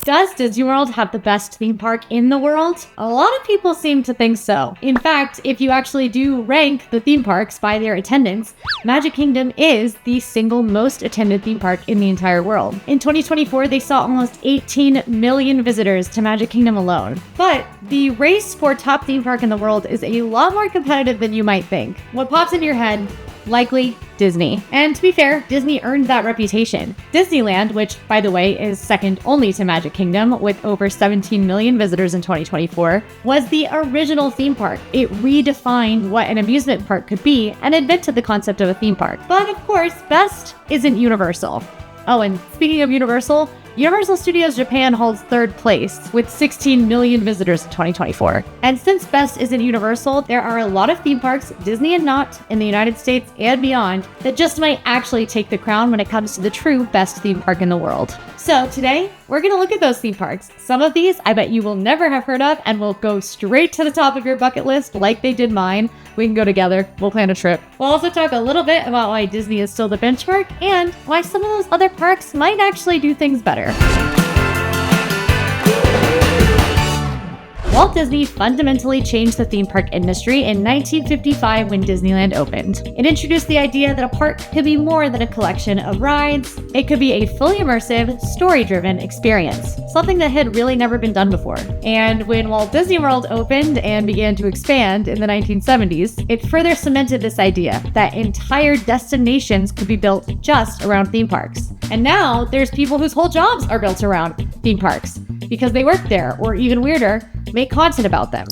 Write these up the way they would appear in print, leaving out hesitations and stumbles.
Does Disney World have the best theme park in the world? A lot of people seem to think so. In fact, if you actually do rank the theme parks by their attendance, Magic Kingdom is the single most attended theme park in the entire world. In 2024, they saw almost 18 million visitors to Magic Kingdom alone. But the race for top theme park in the world is a lot more competitive than you might think. What pops into your head? Likely Disney. And to be fair, Disney earned that reputation. Disneyland, which by the way is second only to Magic Kingdom with over 17 million visitors in 2024, was the original theme park. It redefined what an amusement park could be and invented the concept of a theme park. But of course, best isn't Universal. Oh, and speaking of Universal Studios Japan holds third place with 16 million visitors in 2024. And since best isn't Universal, there are a lot of theme parks, Disney and not, in the United States and beyond, that just might actually take the crown when it comes to the true best theme park in the world. So today, we're going to look at those theme parks. Some of these I bet you will never have heard of and will go straight to the top of your bucket list like they did mine. We can go together. We'll plan a trip. We'll also talk a little bit about why Disney is still the benchmark and why some of those other parks might actually do things better. Walt Disney fundamentally changed the theme park industry in 1955 when Disneyland opened. It introduced the idea that a park could be more than a collection of rides. It could be a fully immersive, story-driven experience, something that had really never been done before. And when Walt Disney World opened and began to expand in the 1970s, it further cemented this idea that entire destinations could be built just around theme parks. And now there's people whose whole jobs are built around theme parks because they work there, or even weirder, make content about them.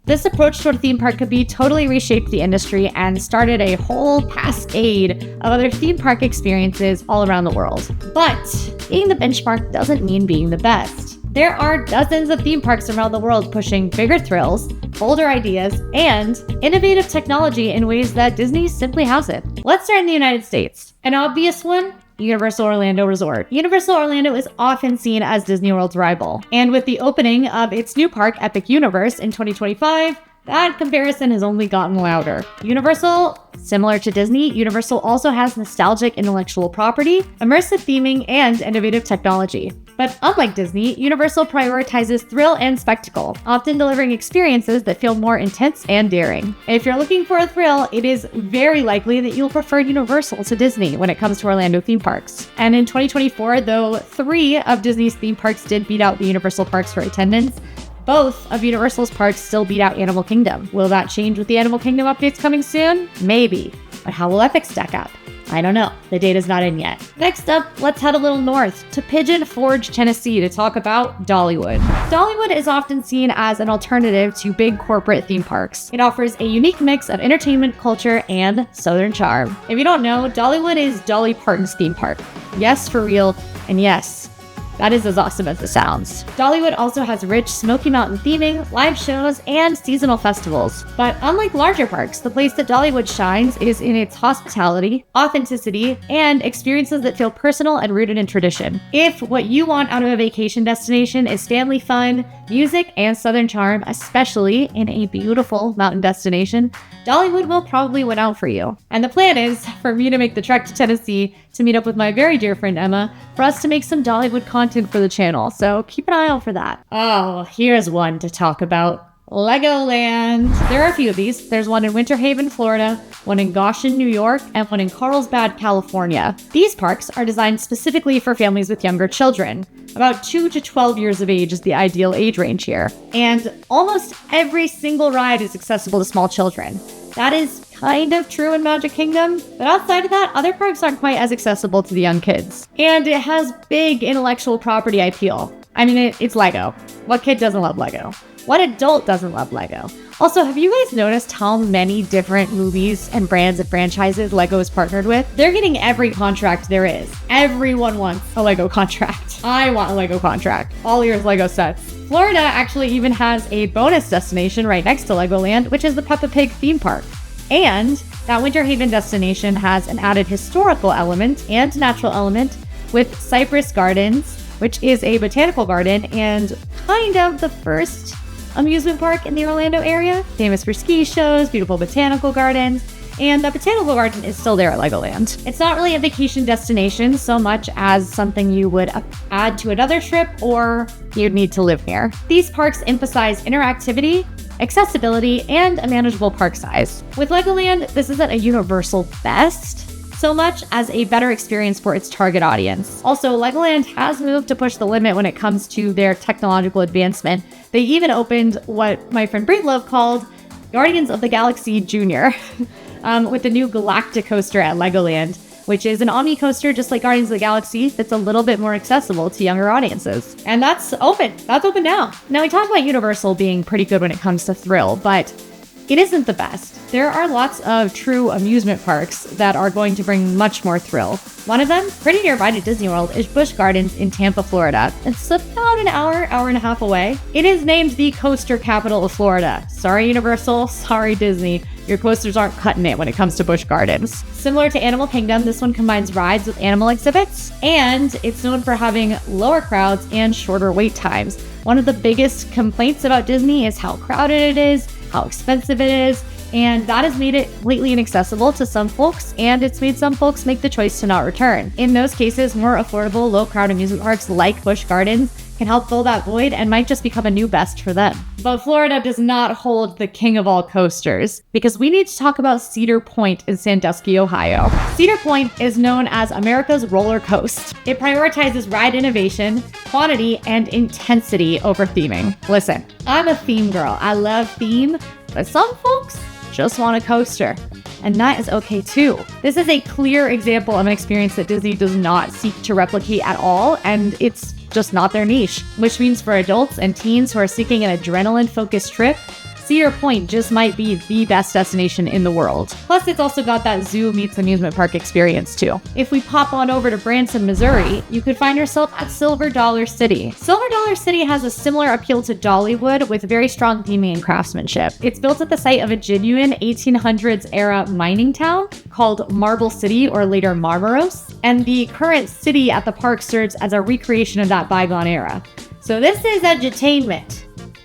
This approach toward a theme park could be totally reshaped the industry and started a whole cascade of other theme park experiences all around the world. But being the benchmark doesn't mean being the best. There are dozens of theme parks around the world pushing bigger thrills, bolder ideas, and innovative technology in ways that Disney simply hasn't. Let's start in the United States. An obvious one: Universal Orlando Resort. Universal Orlando is often seen as Disney World's rival. And with the opening of its new park, Epic Universe, in 2025, that comparison has only gotten louder. Universal, similar to Disney, Universal also has nostalgic intellectual property, immersive theming, and innovative technology. But unlike Disney, Universal prioritizes thrill and spectacle, often delivering experiences that feel more intense and daring. If you're looking for a thrill, it is very likely that you'll prefer Universal to Disney when it comes to Orlando theme parks. And in 2024, though 3 of Disney's theme parks did beat out the Universal parks for attendance, both of Universal's parks still beat out Animal Kingdom. Will that change with the Animal Kingdom updates coming soon? Maybe. But how will Epic stack up? I don't know. The data's not in yet. Next up, let's head a little north to Pigeon Forge, Tennessee to talk about Dollywood. Dollywood is often seen as an alternative to big corporate theme parks. It offers a unique mix of entertainment, culture, and Southern charm. If you don't know, Dollywood is Dolly Parton's theme park. Yes, for real, and yes, that is as awesome as it sounds. Dollywood also has rich Smoky Mountain theming, live shows, and seasonal festivals. But unlike larger parks, the place that Dollywood shines is in its hospitality, authenticity, and experiences that feel personal and rooted in tradition. If what you want out of a vacation destination is family fun, music, and Southern charm, especially in a beautiful mountain destination, Dollywood will probably win out for you. And the plan is for me to make the trek to Tennessee to meet up with my very dear friend Emma for us to make some Dollywood content for the channel, so keep an eye out for that. Oh, here's one to talk about. Legoland. There are a few of these. There's one in Winter Haven, Florida, one in Goshen, New York, and one in Carlsbad, California. These parks are designed specifically for families with younger children. About 2 to 12 years of age is the ideal age range here. And almost every single ride is accessible to small children. That is kind of true in Magic Kingdom, but outside of that, other parks aren't quite as accessible to the young kids. And it has big intellectual property appeal. I mean, it's Lego. What kid doesn't love Lego? What adult doesn't love Lego? Also, have you guys noticed how many different movies and brands and franchises Lego is partnered with? They're getting every contract there is. Everyone wants a Lego contract. I want a Lego contract. AllEars Lego sets. Florida actually even has a bonus destination right next to Legoland, which is the Peppa Pig theme park. And that Winter Haven destination has an added historical element and natural element with Cypress Gardens, which is a botanical garden and kind of the first amusement park in the Orlando area, famous for ski shows, beautiful botanical gardens, And the Botanical Garden is still there at Legoland. It's not really a vacation destination so much as something you would add to another trip or you'd need to live near. These parks emphasize interactivity, accessibility, and a manageable park size. With Legoland, this isn't a universal best so much as a better experience for its target audience. Also, Legoland has moved to push the limit when it comes to their technological advancement. They even opened what my friend Breedlove called Guardians of the Galaxy Jr. With the new Galactic Coaster at Legoland, which is an Omni coaster just like Guardians of the Galaxy that's a little bit more accessible to younger audiences. And that's open. That's open now. Now, we talked about Universal being pretty good when it comes to thrill, but it isn't the best. There are lots of true amusement parks that are going to bring much more thrill. One of them, pretty nearby to Disney World, is Busch Gardens in Tampa, Florida. It's about an hour and a half away. It is named the coaster capital of Florida. Sorry, Universal. Sorry, Disney. Your coasters aren't cutting it when it comes to Busch Gardens. Similar to Animal Kingdom, this one combines rides with animal exhibits, and it's known for having lower crowds and shorter wait times. One of the biggest complaints about Disney is how crowded it is, how expensive it is, and that has made it completely inaccessible to some folks, and it's made some folks make the choice to not return. In those cases, more affordable, low-crowd amusement parks like Busch Gardens can help fill that void and might just become a new best for them. But Florida does not hold the king of all coasters, because we need to talk about Cedar Point in Sandusky, Ohio. Cedar Point is known as America's roller coast. It prioritizes ride innovation, quantity, and intensity over theming. Listen, I'm a theme girl. I love theme, but some folks just want a coaster, and that is okay too. This is a clear example of an experience that Disney does not seek to replicate at all, and it's just not their niche, which means for adults and teens who are seeking an adrenaline-focused trip, Cedar Point just might be the best destination in the world. Plus, it's also got that zoo meets amusement park experience too. If we pop on over to Branson, Missouri, you could find yourself at Silver Dollar City. Silver Dollar City has a similar appeal to Dollywood with very strong theming and craftsmanship. It's built at the site of a genuine 1800s era mining town called Marble City, or later Marmaros, and the current city at the park serves as a recreation of that bygone era. So this is edutainment.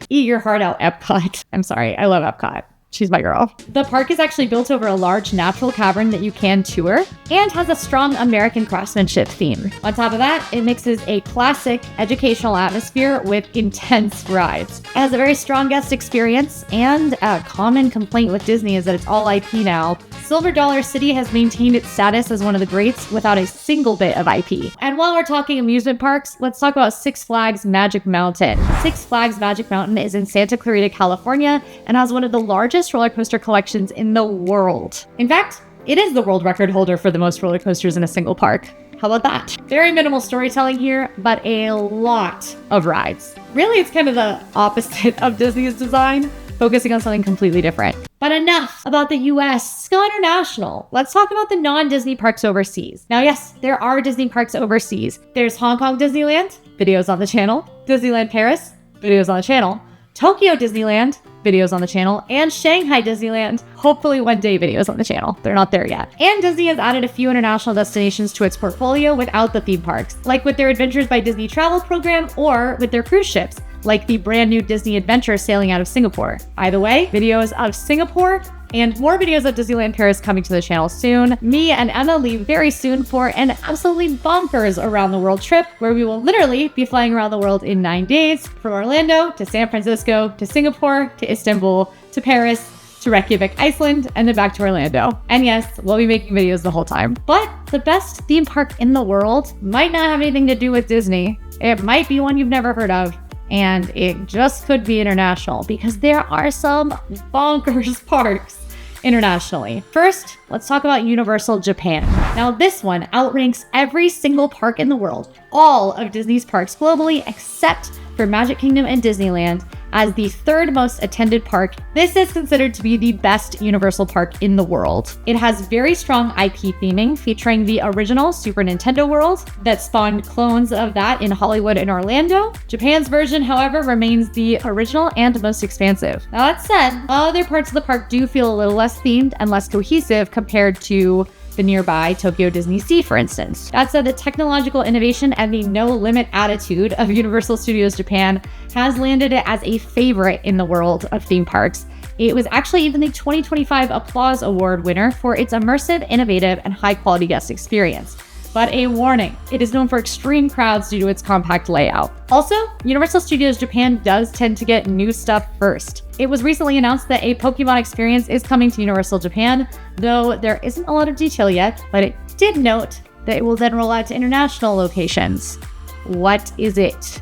Eat your heart out, Epcot. I'm sorry, I love Epcot. She's my girl. The park is actually built over a large natural cavern that you can tour and has a strong American craftsmanship theme. On top of that, it mixes a classic educational atmosphere with intense rides. It has a very strong guest experience, and a common complaint with Disney is that it's all IP now. Silver Dollar City has maintained its status as one of the greats without a single bit of IP. And while we're talking amusement parks, let's talk about Six Flags Magic Mountain. Six Flags Magic Mountain is in Santa Clarita, California, and has one of the largest roller coaster collections in the world. In fact, it is the world record holder for the most roller coasters in a single park. How about that? Very minimal storytelling here, but a lot of rides. Really, it's kind of the opposite of Disney's design, focusing on something completely different. But enough about the US. Let's go international. Let's talk about the non-Disney parks overseas. Now, yes, there are Disney parks overseas. There's Hong Kong Disneyland, videos on the channel. Disneyland Paris, videos on the channel. Tokyo Disneyland, videos on the channel, and Shanghai Disneyland, hopefully one day videos on the channel. They're not there yet. And Disney has added a few international destinations to its portfolio without the theme parks, like with their Adventures by Disney travel program or with their cruise ships, like the brand new Disney Adventure sailing out of Singapore. Either way, videos of Singapore and more videos of Disneyland Paris coming to the channel soon. Me and Emma leave very soon for an absolutely bonkers around the world trip where we will literally be flying around the world in 9 days, from Orlando to San Francisco to Singapore to Istanbul to Paris to Reykjavik, Iceland, and then back to Orlando. And yes, we'll be making videos the whole time. But the best theme park in the world might not have anything to do with Disney. It might be one you've never heard of. And it just could be international, because there are some bonkers parks internationally. First, let's talk about Universal Japan. Now, this one outranks every single park in the world, all of Disney's parks globally, except for Magic Kingdom and Disneyland, as the third most attended park. This is considered to be the best Universal park in the world. It has very strong IP theming, featuring the original Super Nintendo world that spawned clones of that in Hollywood and Orlando. Japan's version, however, remains the original and most expansive. Now, that said, other parts of the park do feel a little less themed and less cohesive compared to the nearby Tokyo Disney Sea, for instance. That said, the technological innovation and the no-limit attitude of Universal Studios Japan has landed it as a favorite in the world of theme parks, It was actually even the 2025 Applause Award winner for its immersive, innovative, and high-quality guest experience. But a warning, it is known for extreme crowds due to its compact layout. Also, Universal Studios Japan does tend to get new stuff first. It was recently announced that a Pokemon experience is coming to Universal Japan, though there isn't a lot of detail yet, but it did note that it will then roll out to international locations. What is it?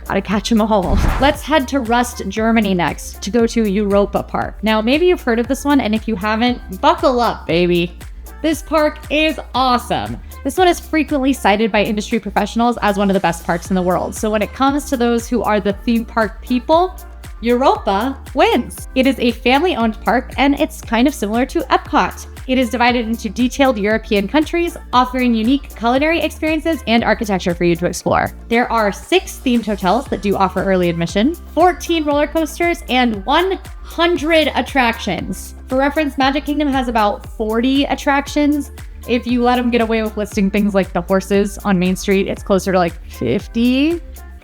Gotta catch 'em all. Let's head to Rust, Germany next to go to Europa-Park. Now, maybe you've heard of this one, and if you haven't, buckle up, baby. This park is awesome. This one is frequently cited by industry professionals as one of the best parks in the world. So when it comes to those who are the theme park people, Europa wins. It is a family-owned park, and it's kind of similar to Epcot. It is divided into detailed European countries, offering unique culinary experiences and architecture for you to explore. There are 6 themed hotels that do offer early admission, 14 roller coasters, and 100 attractions. For reference, Magic Kingdom has about 40 attractions. If you let them get away with listing things like the horses on Main Street, it's closer to like 50.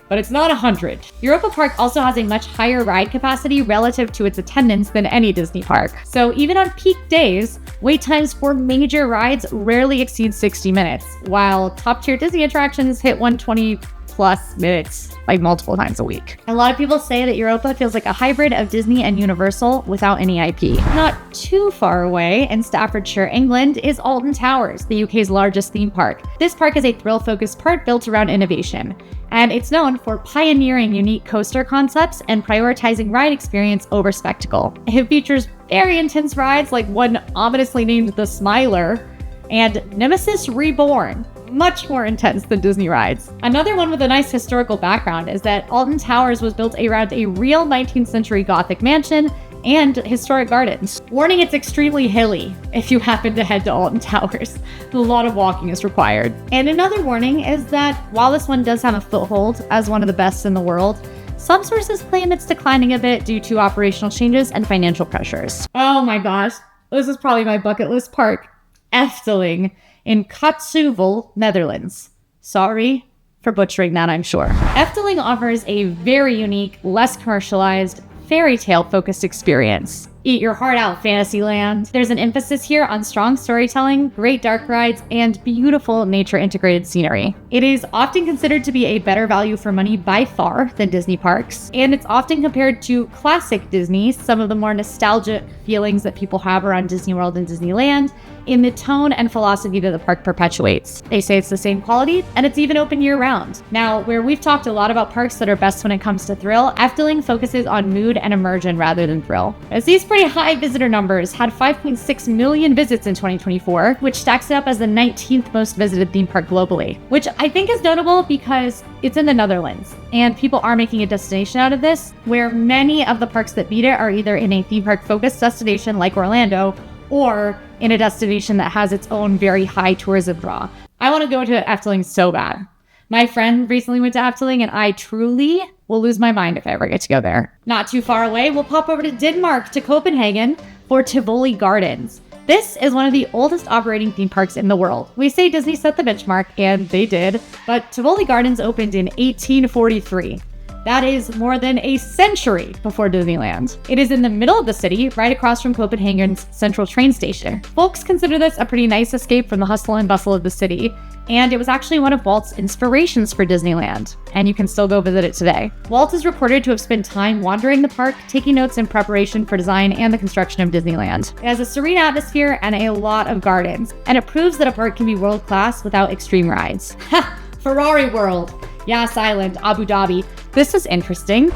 But it's not 100. Europa-Park also has a much higher ride capacity relative to its attendance than any Disney park. So even on peak days, wait times for major rides rarely exceed 60 minutes, while top-tier Disney attractions hit 120 plus minutes like multiple times a week. A lot of people say that Europa feels like a hybrid of Disney and Universal without any IP. Not too far away in Staffordshire, England, is Alton Towers, the UK's largest theme park. This park is a thrill-focused park built around innovation, and it's known for pioneering unique coaster concepts and prioritizing ride experience over spectacle. It features very intense rides like one ominously named the Smiler and Nemesis Reborn, much more intense than Disney rides. Another one with a nice historical background is that Alton Towers was built around a real 19th century Gothic mansion and historic gardens. Warning, it's extremely hilly if you happen to head to Alton Towers. A lot of walking is required. And another warning is that while this one does have a foothold as one of the best in the world, some sources claim it's declining a bit due to operational changes and financial pressures. Oh my gosh, this is probably my bucket list park. Efteling in Katsuvel, Netherlands. Sorry for butchering that, I'm sure. Efteling offers a very unique, less commercialized, fairy tale focused experience. Eat your heart out, Fantasyland. There's an emphasis here on strong storytelling, great dark rides, and beautiful nature integrated scenery. It is often considered to be a better value for money by far than Disney parks, and it's often compared to classic Disney, some of the more nostalgic feelings that people have around Disney World and Disneyland, in the tone and philosophy that the park perpetuates. They say it's the same quality, and it's even open year-round. Now, where we've talked a lot about parks that are best when it comes to thrill, Efteling focuses on mood and immersion rather than thrill. As these pretty high visitor numbers had 5.6 million visits in 2024, which stacks it up as the 19th most visited theme park globally, which I think is notable because it's in the Netherlands, and people are making a destination out of this, where many of the parks that beat it are either in a theme park-focused destination like Orlando, or in a destination that has its own very high tourism draw. I want to go to Efteling so bad. My friend recently went to Efteling, and I truly will lose my mind if I ever get to go there. Not too far away, we'll pop over to Denmark, to Copenhagen, for Tivoli Gardens. This is one of the oldest operating theme parks in the world. We say Disney set the benchmark, and they did, but Tivoli Gardens opened in 1843. That is more than a century before Disneyland. It is in the middle of the city, right across from Copenhagen's central train station. Folks consider this a pretty nice escape from the hustle and bustle of the city, and it was actually one of Walt's inspirations for Disneyland, and you can still go visit it today. Walt is reported to have spent time wandering the park, taking notes in preparation for design and the construction of Disneyland. It has a serene atmosphere and a lot of gardens, and it proves that a park can be world-class without extreme rides. Ha! Ferrari World! Yas Island, Abu Dhabi. This is interesting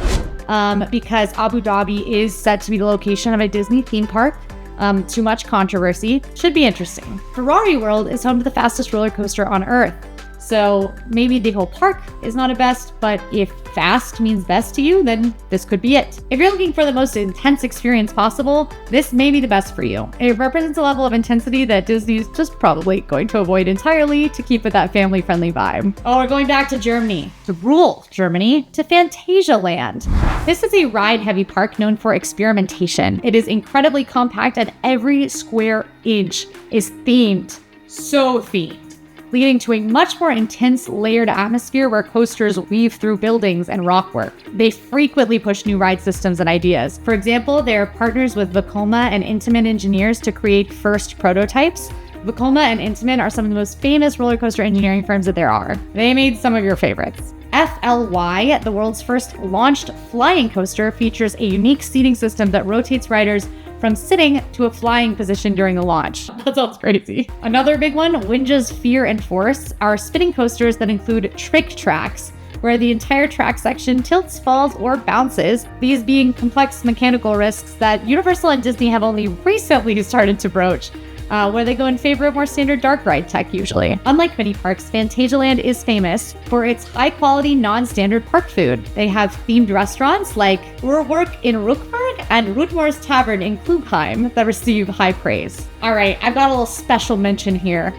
because Abu Dhabi is set to be the location of a Disney theme park. Too much controversy. Should be interesting. Ferrari World is home to the fastest roller coaster on Earth. So maybe the whole park is not a best, but if fast means best to you, then this could be it. If you're looking for the most intense experience possible, this may be the best for you. It represents a level of intensity that Disney's just probably going to avoid entirely to keep it that family-friendly vibe. Oh, we're going back to Germany, to rural Germany, to Phantasialand. This is a ride-heavy park known for experimentation. It is incredibly compact and every square inch is themed. So themed. leading to a much more intense layered atmosphere where coasters weave through buildings and rockwork. They frequently push new ride systems and ideas. For example, they are partners with Vekoma and Intamin engineers to create first prototypes. Vekoma and Intamin are some of the most famous roller coaster engineering firms that there are. They made some of your favorites. FLY, the world's first launched flying coaster, features a unique seating system that rotates riders from sitting to a flying position during the launch. That sounds crazy. Another big one, Winja's Fear and Force, are spinning coasters that include trick tracks, where the entire track section tilts, falls, or bounces, these being complex mechanical risks that Universal and Disney have only recently started to broach, where they go in favor of more standard dark ride tech usually. Unlike many parks, Phantasialand is famous for its high-quality, non-standard park food. They have themed restaurants like Urwerk in Rookburg and Rootmoor's Tavern in Klugheim that receive high praise. All right, I've got a little special mention here.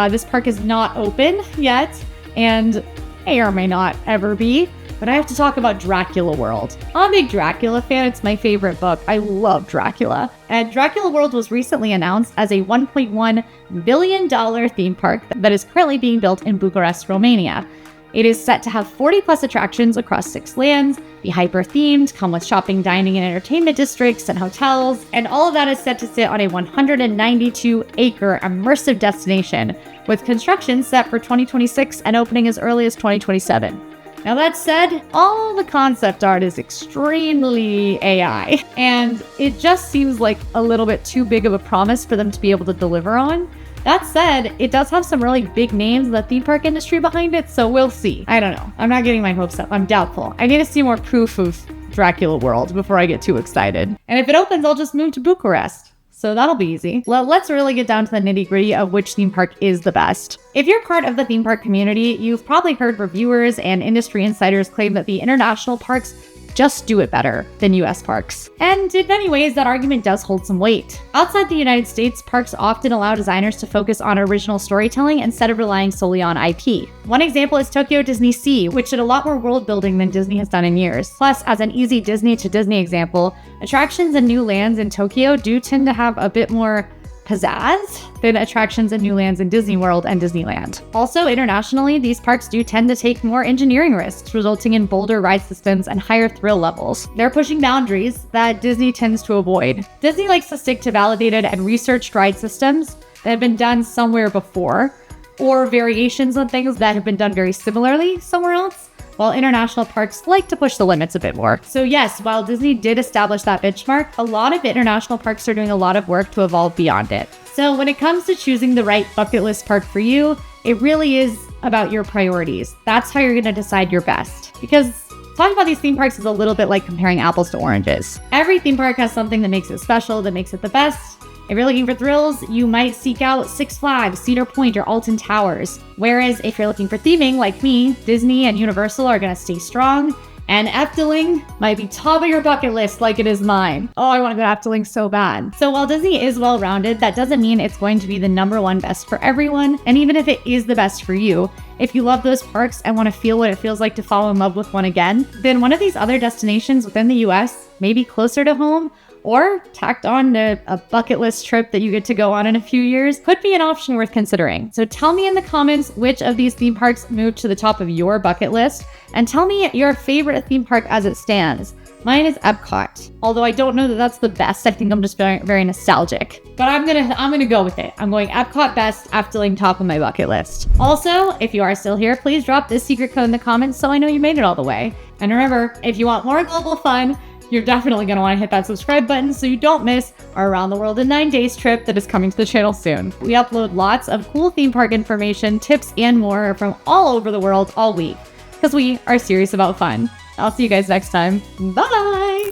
This park is not open yet, and may or may not ever be, but I have to talk about Dracula World. I'm a big Dracula fan. It's my favorite book. I love Dracula. And Dracula World was recently announced as a $1.1 billion theme park that is currently being built in Bucharest, Romania. It is set to have 40 plus attractions across 6 lands, be hyper-themed, come with shopping, dining, and entertainment districts and hotels, and all of that is set to sit on a 192-acre immersive destination, with construction set for 2026 and opening as early as 2027. Now that said, all the concept art is extremely AI, and it just seems like a little bit too big of a promise for them to be able to deliver on. That said, it does have some really big names in the theme park industry behind it, so we'll see. I don't know. I'm not getting my hopes up. I'm doubtful. I need to see more proof of Dracula World before I get too excited. And if it opens, I'll just move to Bucharest. So that'll be easy. Well, let's really get down to the nitty-gritty of which theme park is the best. If you're part of the theme park community, you've probably heard reviewers and industry insiders claim that the international parks just do it better than US parks. And in many ways, that argument does hold some weight. Outside the United States, parks often allow designers to focus on original storytelling instead of relying solely on IP. One example is Tokyo Disney Sea, which did a lot more world building than Disney has done in years. Plus, as an easy Disney to Disney example, attractions and new lands in Tokyo do tend to have a bit more pizzazz than attractions and new lands in Disney World and Disneyland. Also, internationally, these parks do tend to take more engineering risks, resulting in bolder ride systems and higher thrill levels. They're pushing boundaries that Disney tends to avoid. Disney likes to stick to validated and researched ride systems that have been done somewhere before, or variations on things that have been done very similarly somewhere else, while international parks like to push the limits a bit more. So yes, while Disney did establish that benchmark, a lot of international parks are doing a lot of work to evolve beyond it. So when it comes to choosing the right bucket list park for you, it really is about your priorities. That's how you're going to decide your best. Because talking about these theme parks is a little bit like comparing apples to oranges. Every theme park has something that makes it special, that makes it the best. If you're looking for thrills, you might seek out Six Flags, Cedar Point, or Alton Towers. Whereas if you're looking for theming, like me, Disney and Universal are going to stay strong, and Efteling might be top of your bucket list like it is mine. Oh, I want to go to Efteling so bad. So while Disney is well-rounded, that doesn't mean it's going to be the #1 best for everyone. And even if it is the best for you, if you love those parks and want to feel what it feels like to fall in love with one again, then one of these other destinations within the US, maybe closer to home, or tacked on to a bucket list trip that you get to go on in a few years, could be an option worth considering. So tell me in the comments which of these theme parks moved to the top of your bucket list, and tell me your favorite theme park as it stands. Mine is Epcot, although I don't know that that's the best. I think I'm just very, very nostalgic. But I'm gonna go with it. I'm going Epcot best, Efteling top of my bucket list. Also, if you are still here, please drop this secret code in the comments so I know you made it all the way. And remember, if you want more global fun, you're definitely going to want to hit that subscribe button so you don't miss our Around the World in 9 Days trip that is coming to the channel soon. We upload lots of cool theme park information, tips, and more from all over the world all week because we are serious about fun. I'll see you guys next time. Bye!